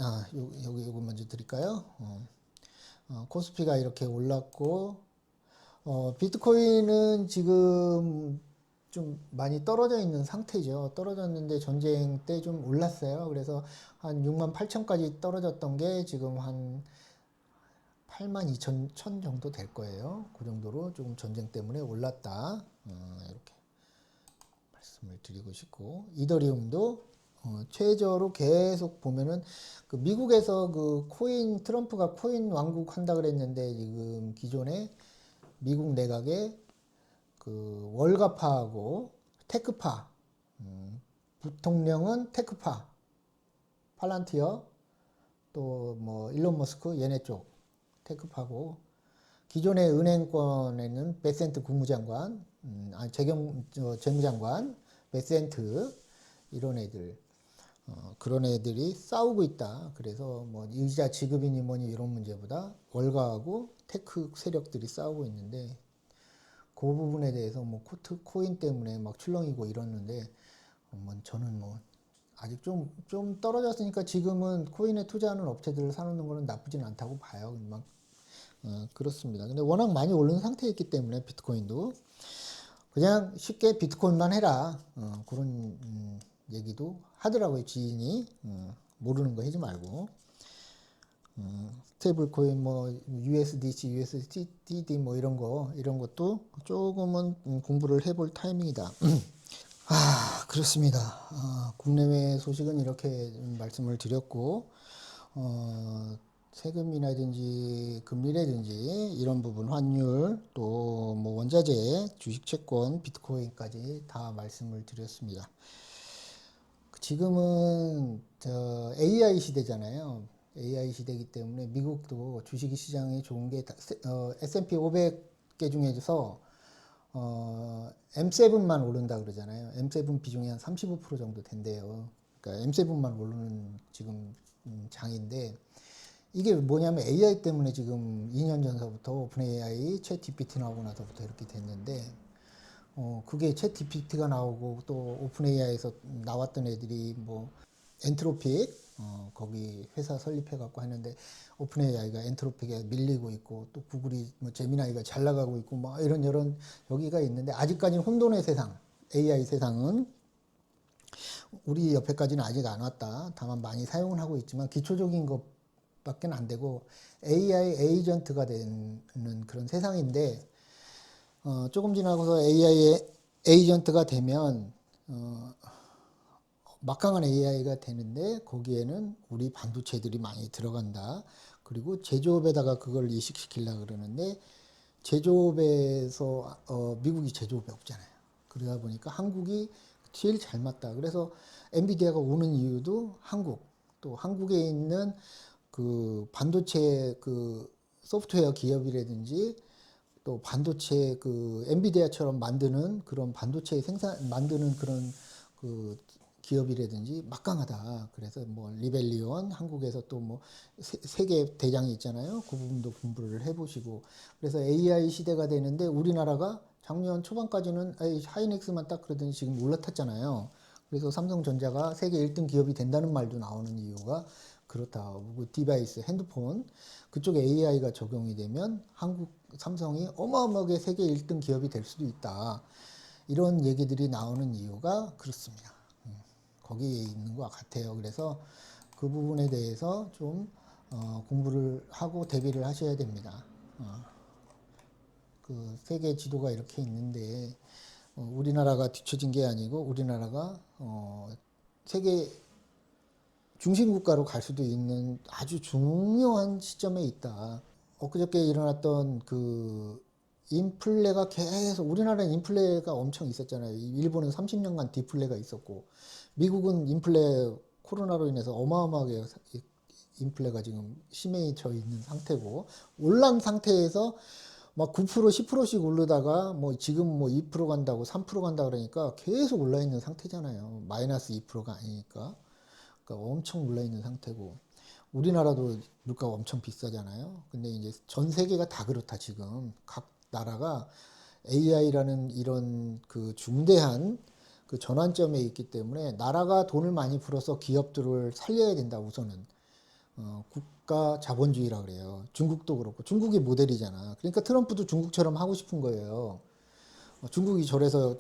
요거 먼저 드릴까요? 코스피가 이렇게 올랐고, 비트코인은 지금 좀 많이 떨어져 있는 상태죠. 떨어졌는데 전쟁 때 좀 올랐어요. 그래서 한 6만 8천까지 떨어졌던 게 지금 한 8만 2천 정도 될 거예요. 그 정도로 조금 전쟁 때문에 올랐다. 이렇게 말씀을 드리고 싶고, 이더리움도 최저로 계속 보면은, 그 미국에서 그 트럼프가 코인 왕국 한다 그랬는데, 지금 기존에 미국 내각에 그 월가파하고 테크파, 부통령은 테크파, 팔란티어, 또 뭐 일론 머스크 얘네 쪽 테크파고, 기존의 은행권에는 베센트 국무장관, 재무장관, 베센트 이런 애들, 그런 애들이 싸우고 있다. 그래서 뭐 이자 지급이니 뭐니 이런 문제보다 월가하고 테크 세력들이 싸우고 있는데 그 부분에 대해서 뭐 코인 때문에 막 출렁이고 이러는데 뭐 저는 뭐 아직 좀 떨어졌으니까 지금은 코인에 투자하는 업체들을 사놓는 거는 나쁘진 않다고 봐요. 막 그렇습니다. 근데 워낙 많이 오른 상태였기 때문에 비트코인도 그냥 쉽게 비트코인만 해라 그런 얘기도 하더라고요. 지인이 모르는 거 하지 말고 스테이블 코인 뭐 USDC, USDT 뭐 이런 것도 조금은 공부를 해볼 타이밍이다. 그렇습니다. 국내외 소식은 이렇게 말씀을 드렸고 세금이라든지 금리라든지 이런 부분 환율 또 뭐 원자재, 주식 채권, 비트코인까지 다 말씀을 드렸습니다. 지금은 AI 시대잖아요. AI 시대이기 때문에 미국도 주식 시장이 좋은 게 S&P 500개 중에서 M7만 오른다 그러잖아요. M7 비중이 한 35% 정도 된대요. 그러니까 M7만 오르는 지금 장인데 이게 뭐냐면 AI 때문에 지금 2년 전서부터 오픈 AI, 챗 GPT 나오고 나서부터 이렇게 됐는데 그게 챗 GPT가 나오고 또 오픈 AI에서 나왔던 애들이 뭐 엔트로픽 거기 회사 설립해 갖고 하는데 오픈 AI가 엔트로픽에 밀리고 있고 또 구글이 뭐 제미나이가 잘 나가고 있고 뭐 이런 여기가 있는데 아직까지는 혼돈의 세상 AI 세상은 우리 옆에까지는 아직 안 왔다. 다만 많이 사용은 하고 있지만 기초적인 것밖에 안 되고 AI 에이전트가 되는 그런 세상인데 조금 지나고서 AI 에이전트가 되면 막강한 AI가 되는데 거기에는 우리 반도체들이 많이 들어간다. 그리고 제조업에다가 그걸 이식시키려고 그러는데 제조업에서 미국이 제조업이 없잖아요. 그러다 보니까 한국이 제일 잘 맞다. 그래서 엔비디아가 오는 이유도 또 한국에 있는 그 반도체 그 소프트웨어 기업이라든지 또 반도체 그 엔비디아처럼 만드는 그런 반도체 만드는 그런 그 기업이라든지 막강하다. 그래서 뭐 리벨리온 한국에서 또 뭐 세계 대장이 있잖아요. 그 부분도 공부를 해보시고 그래서 AI 시대가 되는데 우리나라가 작년 초반까지는 하이닉스만 딱 그러더니 지금 올라탔잖아요. 그래서 삼성전자가 세계 1등 기업이 된다는 말도 나오는 이유가 그렇다. 디바이스, 핸드폰 그쪽에 AI가 적용이 되면 한국 삼성이 어마어마하게 세계 1등 기업이 될 수도 있다. 이런 얘기들이 나오는 이유가 그렇습니다. 거기에 있는 것 같아요. 그래서 그 부분에 대해서 좀 공부를 하고 대비를 하셔야 됩니다. 그 세계 지도가 이렇게 있는데 우리나라가 뒤처진 게 아니고 우리나라가 세계 중심국가로 갈 수도 있는 아주 중요한 시점에 있다. 엊그저께 일어났던 그 인플레가 계속 우리나라는 인플레가 엄청 있었잖아요. 일본은 30년간 디플레가 있었고 미국은 인플레 코로나로 인해서 어마어마하게 인플레가 지금 심해져 있는 상태고 올란 상태에서 막 9% 10%씩 오르다가 뭐 지금 뭐 2% 간다고 3% 간다 그러니까 계속 올라 있는 상태잖아요. 마이너스 2%가 아니니까. 그러니까 엄청 올라 있는 상태고 우리나라도 물가가 엄청 비싸잖아요. 근데 이제 전 세계가 다 그렇다 지금 각 나라가 AI라는 이런 그 중대한 그 전환점에 있기 때문에 나라가 돈을 많이 풀어서 기업들을 살려야 된다 우선은 국가 자본주의라 그래요. 중국도 그렇고 중국이 모델이잖아. 그러니까 트럼프도 중국처럼 하고 싶은 거예요. 중국이 저래서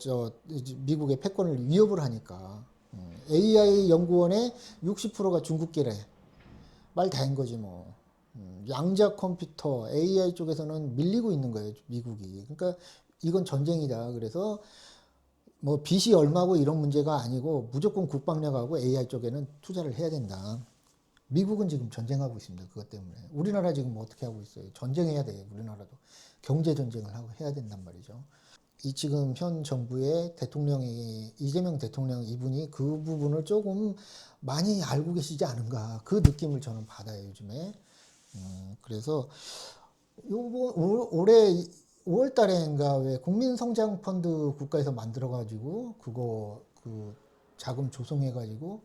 미국의 패권을 위협을 하니까 AI 연구원의 60%가 중국계래. 말 다 한 거지 뭐. 양자 컴퓨터, AI 쪽에서는 밀리고 있는 거예요, 미국이. 그러니까 이건 전쟁이다. 그래서 뭐 빚이 얼마고 이런 문제가 아니고 무조건 국방력하고 AI 쪽에는 투자를 해야 된다. 미국은 지금 전쟁하고 있습니다. 그것 때문에. 우리나라 지금 뭐 어떻게 하고 있어요? 전쟁해야 돼, 우리나라도. 경제 전쟁을 하고 해야 된단 말이죠. 이 지금 현 정부의 대통령이 이재명 대통령 이분이 그 부분을 조금 많이 알고 계시지 않은가 그 느낌을 저는 받아요 요즘에. 그래서 올해 5월 달에인가 왜 국민성장펀드 국가에서 만들어가지고 그거 그 자금 조성해가지고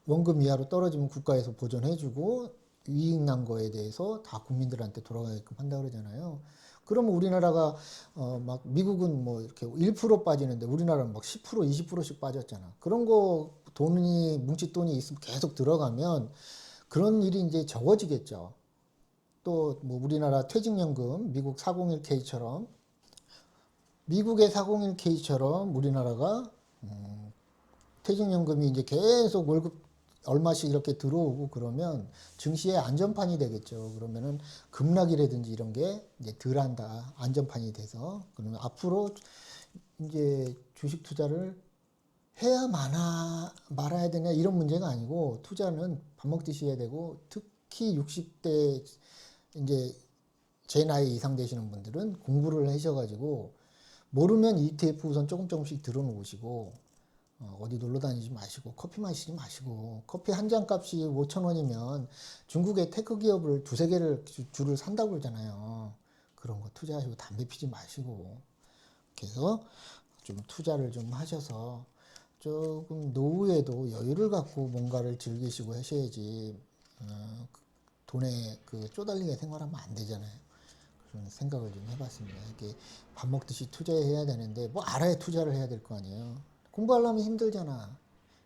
원금 이하로 떨어지면 국가에서 보전해주고 이익 난 거에 대해서 다 국민들한테 돌아가게끔 한다 그러잖아요. 그러면 우리나라가 막 미국은 뭐 이렇게 1% 빠지는데 우리나라는 막 10%, 20%씩 빠졌잖아. 그런 거 돈이 뭉칫돈이 있으면 계속 들어가면 그런 일이 이제 적어지겠죠. 또 뭐 우리나라 퇴직연금 미국 401k처럼 미국의 401k처럼 우리나라가 퇴직연금이 이제 계속 월급 얼마씩 이렇게 들어오고 그러면 증시의 안전판이 되겠죠. 그러면은 급락이라든지 이런 게 이제 덜 한다. 안전판이 돼서. 그러면 앞으로 이제 주식 투자를 해야 말아야 되냐 이런 문제가 아니고 투자는 밥 먹듯이 해야 되고 특히 60대 이제 제 나이 이상 되시는 분들은 공부를 하셔가지고 모르면 ETF 우선 조금씩 들어놓으시고 어디 놀러 다니지 마시고 커피 마시지 마시고 커피 한 잔 값이 5,000원이면 중국의 테크 기업을 두세 개를 줄을 산다고 그러잖아요. 그런 거 투자하시고 담배 피지 마시고 그래서 좀 투자를 좀 하셔서 조금 노후에도 여유를 갖고 뭔가를 즐기시고 하셔야지 돈에 그 쪼달리게 생활하면 안 되잖아요. 그런 생각을 좀 해봤습니다. 이게 밥 먹듯이 투자해야 되는데 뭐 알아야 투자를 해야 될 거 아니에요. 공부하려면 힘들잖아.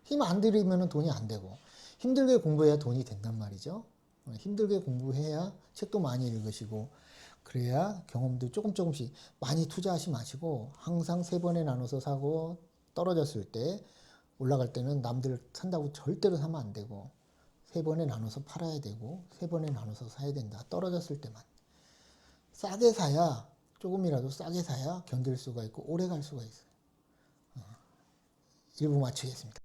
힘 안 들이면 돈이 안 되고 힘들게 공부해야 돈이 된단 말이죠. 힘들게 공부해야 책도 많이 읽으시고 그래야 경험도 조금씩 많이 투자하지 마시고 항상 세 번에 나눠서 사고 떨어졌을 때 올라갈 때는 남들 산다고 절대로 사면 안 되고 세 번에 나눠서 팔아야 되고 세 번에 나눠서 사야 된다. 떨어졌을 때만. 싸게 사야 조금이라도 싸게 사야 견딜 수가 있고 오래 갈 수가 있어요. 1부 마치겠습니다.